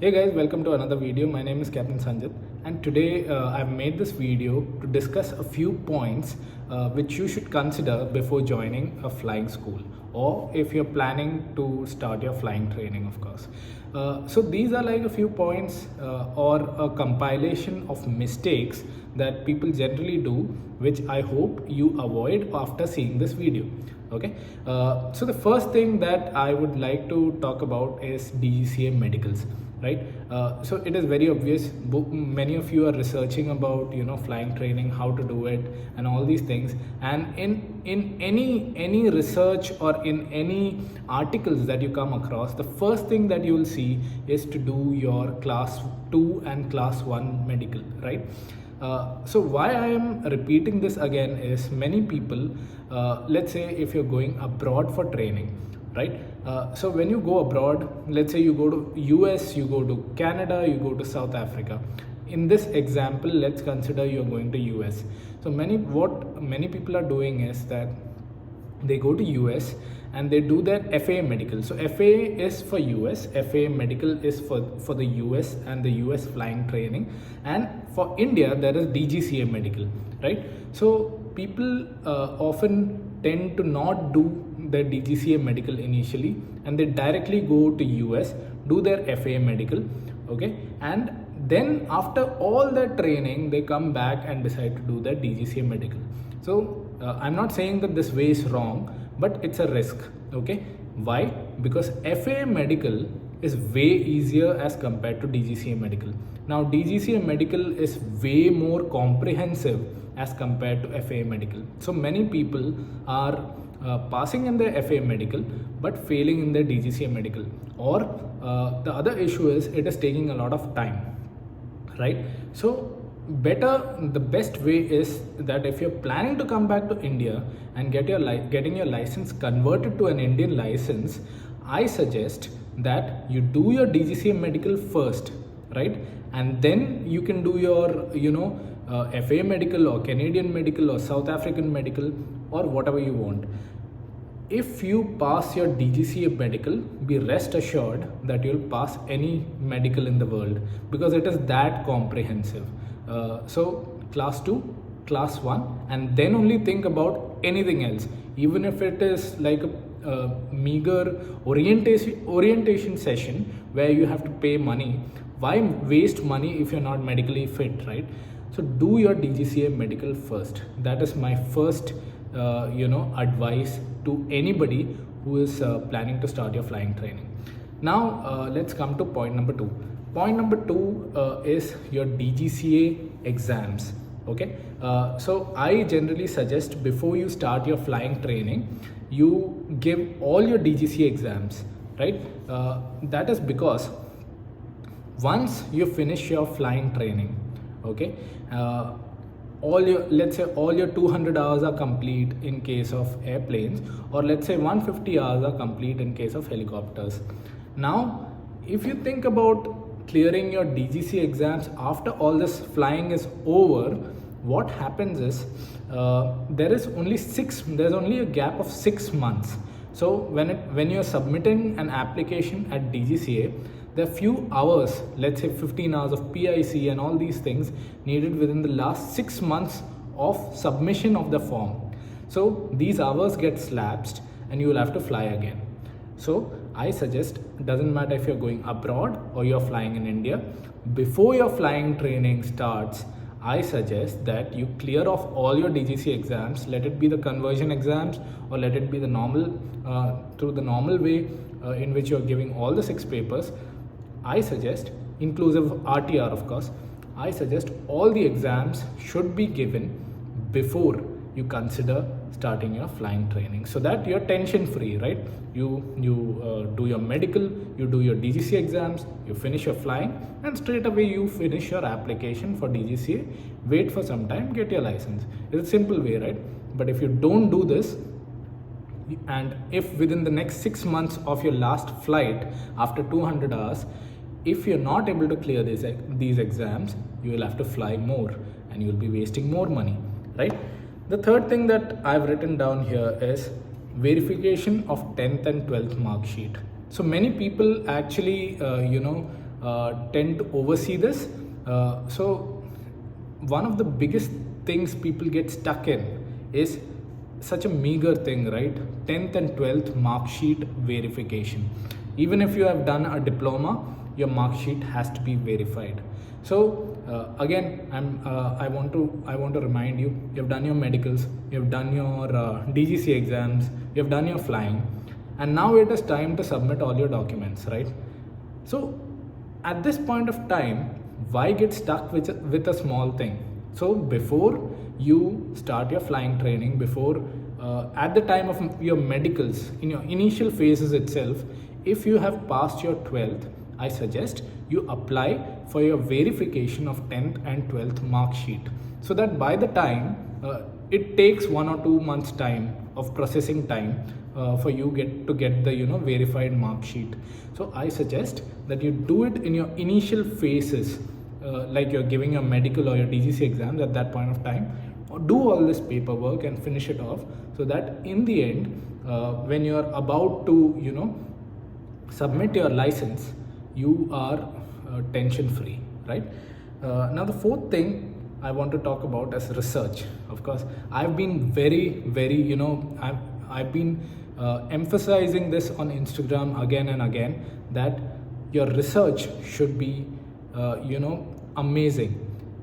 Hey guys, welcome to another video. My name is Captain Sanjit, and today I've made this video to discuss a few points which you should consider before joining a flying school, or if you're planning to start your flying training, of course. So these are like a few points or a compilation of mistakes that people generally do, which I hope you avoid after seeing this video. Okay, so the first thing that I would like to talk about is DGCA medicals, right? So it is very obvious. Many of you are researching about flying training, how to do it, and all these things. And in any research or in any articles that you come across, the first thing that you will see is to do your class 2 and class 1 medical, right? So why I am repeating this again is many people, let's say if you're going abroad for training, right? So when you go abroad, let's say you go to US, you go to Canada, you go to South Africa. In this example, let's consider you're going to US. So what many people are doing is that they go to US and they do their FAA medical. So FAA is for US, FAA medical is for the US and the US flying training, and for India there is DGCA medical, right? So people often tend to not do their DGCA medical initially, and they directly go to US, do their FAA medical, okay, and then after all their training they come back and decide to do their DGCA medical. So I'm not saying that this way is wrong, but it's a risk. Okay, why? Because FAA medical is way easier as compared to DGCA medical. Now DGCA medical is way more comprehensive as compared to FAA medical. So many people are passing in their FAA medical but failing in their DGCA medical, or the other issue is it is taking a lot of time, right? So the best way is that if you're planning to come back to India and getting your license converted to an Indian license, I suggest that you do your DGCA medical first, right? And then you can do your FAA medical or Canadian medical or South African medical or whatever you want. If you pass your DGCA medical, be rest assured that you'll pass any medical in the world, because it is that comprehensive. So class 2, class 1, and then only think about anything else, even if it is like a meager orientation session where you have to pay money. Why waste money if you're not medically fit, right? So do your DGCA medical first. That is my first advice to anybody who is planning to start your flying training. Now let's come to point number 2. Point number 2 is your DGCA exams. Okay, so I generally suggest before you start your flying training, you give all your DGCA exams, right? That is because once you finish your flying training, okay, let's say all your 200 hours are complete in case of airplanes, or let's say 150 hours are complete in case of helicopters. Now if you think about clearing your DGCA exams after all this flying is over, what happens is there's only a gap of 6 months. So when you're submitting an application at DGCA, there are few hours, let's say 15 hours of PIC and all these things needed within the last 6 months of submission of the form. So these hours get lapsed and you will have to fly again. So I suggest, doesn't matter if you're going abroad or you're flying in India, before your flying training starts, I suggest that you clear off all your DGCA exams. Let it be the conversion exams, or let it be the normal through the normal way in which you're giving all the 6 papers. I suggest, inclusive of RTR of course, I suggest all the exams should be given before you consider starting your flying training, so that you're tension free, right? You do your medical, you do your DGCA exams, you finish your flying, and straight away you finish your application for DGCA, wait for some time, get your license. It's a simple way, right? But if you don't do this, and if within the next 6 months of your last flight after 200 hours, if you're not able to clear these exams, you will have to fly more and you will be wasting more money, right? The third thing that I've written down here is verification of 10th and 12th mark sheet. So many people actually tend to oversee this. So one of the biggest things people get stuck in is such a meager thing, right? 10th and 12th mark sheet verification. Even if you have done a diploma, your mark sheet has to be verified. So again, I want to remind you, you've done your medicals, you've done your DGCA exams, you've done your flying, and now it is time to submit all your documents, right? So at this point of time, why get stuck with a small thing? So before you start your flying training, before at the time of your medicals, in your initial phases itself, if you have passed your 12th, I suggest you apply for your verification of 10th and 12th mark sheet, so that by the time it takes 1 or 2 months time of processing time for you to get the verified mark sheet. So I suggest that you do it in your initial phases, like you're giving your medical or your DGC exams at that point of time. Do all this paperwork and finish it off, so that in the end, when you're about to submit your license, you are tension free, right? Now the fourth thing I want to talk about is research. Of course, I've been very I've been emphasizing this on Instagram again and again, that your research should be amazing.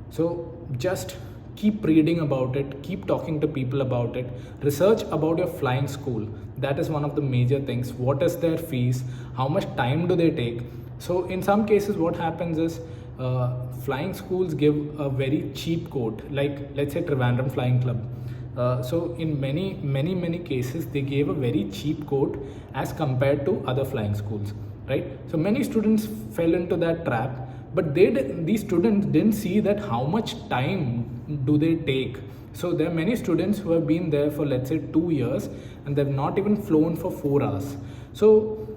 So just keep reading about it, keep talking to people about it, research about your flying school. That is one of the major things. What is their fees? How much time do they take? So in some cases what happens is flying schools give a very cheap quote, like let's say Trivandrum Flying Club. So in many cases they gave a very cheap quote as compared to other flying schools, right? So many students fell into that trap, but these students didn't see that how much time do they take. So there are many students who have been there for, let's say, 2 years, and they've not even flown for 4 hours. So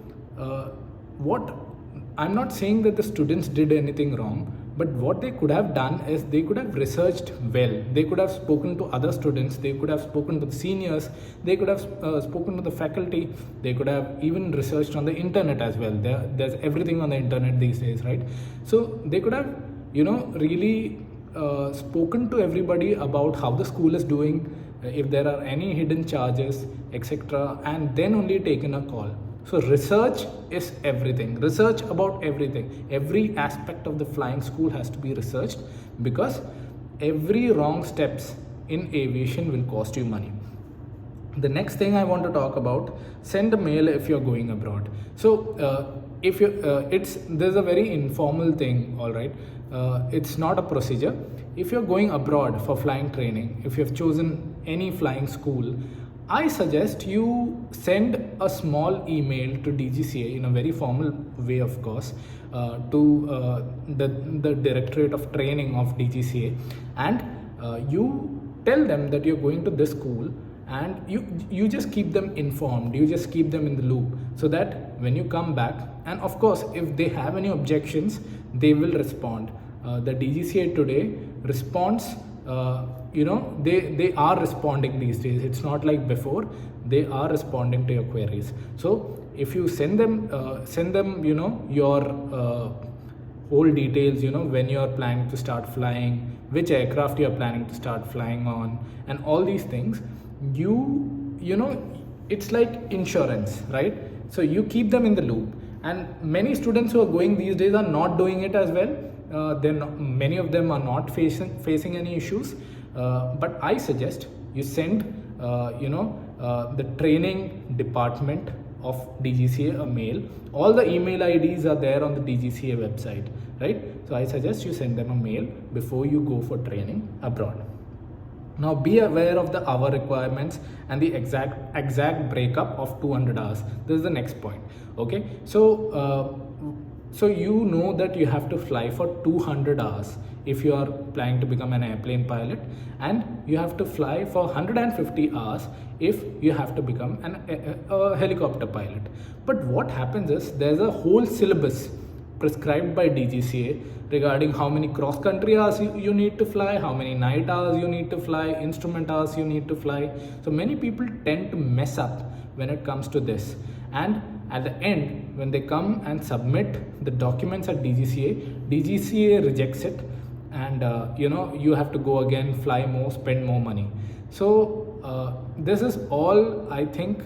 I'm not saying that the students did anything wrong, but what they could have done is they could have researched well. They could have spoken to other students, they could have spoken to the seniors, they could have spoken to the faculty, they could have even researched on the internet as well. There's everything on the internet these days, right? So they could have really spoken to everybody about how the school is doing, if there are any hidden charges, etc., and then only taken a call. So research is everything. Research about everything. Every aspect of the flying school has to be researched, because every wrong steps in aviation will cost you money. The next thing I want to talk about, send a mail if you're going abroad. So if you there's a very informal thing, all right. It's not a procedure. If you're going abroad for flying training, if you've chosen any flying school, I suggest you send a small email to DGCA in a very formal way, of course, to the Directorate of Training of DGCA, and you tell them that you're going to this school, and you just keep them informed, you just keep them in the loop, so that when you come back, and of course if they have any objections, they will respond. The DGCA today responds, they are responding these days. It's not like before. They are responding to your queries. So if you send them your whole details, when you are planning to start flying, which aircraft you are planning to start flying on, and all these things, it's like insurance, right? So you keep them in the loop. And many students who are going these days are not doing it as well. Many of them are not facing any issues, but I suggest you send the training department of DGCA a mail. All the email IDs are there on the DGCA website, right? So I suggest you send them a mail before you go for training abroad. Now be aware of the hour requirements and the exact breakup of 200 hours. This is the next point. Okay, so you know that you have to fly for 200 hours if you are planning to become an airplane pilot, and you have to fly for 150 hours if you have to become a helicopter pilot. But what happens is there's a whole syllabus prescribed by DGCA regarding how many cross-country hours you need to fly, how many night hours you need to fly, instrument hours you need to fly. So many people tend to mess up when it comes to this, and at the end, when they come and submit the documents at DGCA rejects it, and you have to go again, fly more, spend more money. So this is all, I think,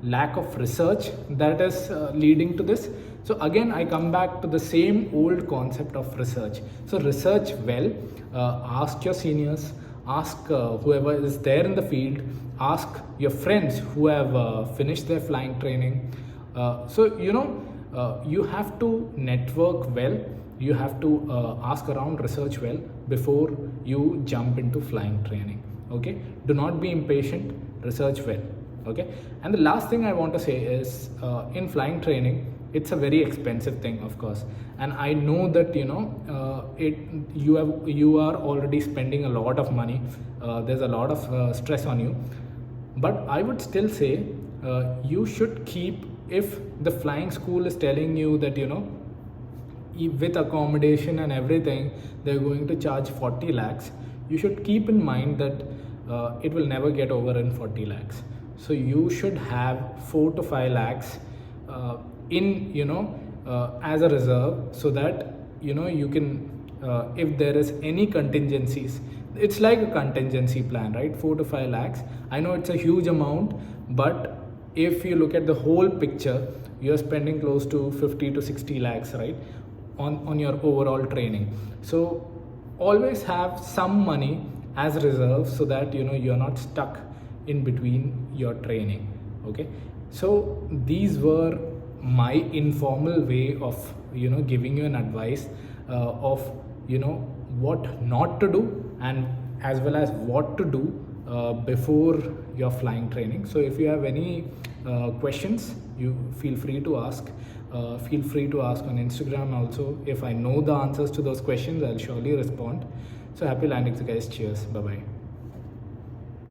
lack of research that is leading to this. So again, I come back to the same old concept of research. So research well, ask your seniors, ask whoever is there in the field, ask your friends who have finished their flying training. You have to network well, you have to ask around, research well before you jump into flying training. Okay, do not be impatient, research well. Okay, and the last thing I want to say is in flying training, it's a very expensive thing, of course, and I know that you are already spending a lot of money. There's a lot of stress on you, but I would still say you should keep, if the flying school is telling you that with accommodation and everything they're going to charge 40 lakhs, you should keep in mind that it will never get over in 40 lakhs. So you should have 4 to 5 lakhs as a reserve, so that you can if there is any contingencies, it's like a contingency plan, right? 4 to 5 lakhs, I know it's a huge amount, but if you look at the whole picture, you're spending close to 50 to 60 lakhs, right, on your overall training. So always have some money as reserve, so that you're not stuck in between your training. Okay, so these were my informal way of giving you an advice of what not to do, and as well as what to do before your flying training. So if you have any questions, you feel free to ask. Feel free to ask on Instagram also. If I know the answers to those questions, I'll surely respond. So happy landings, guys. Cheers. Bye bye.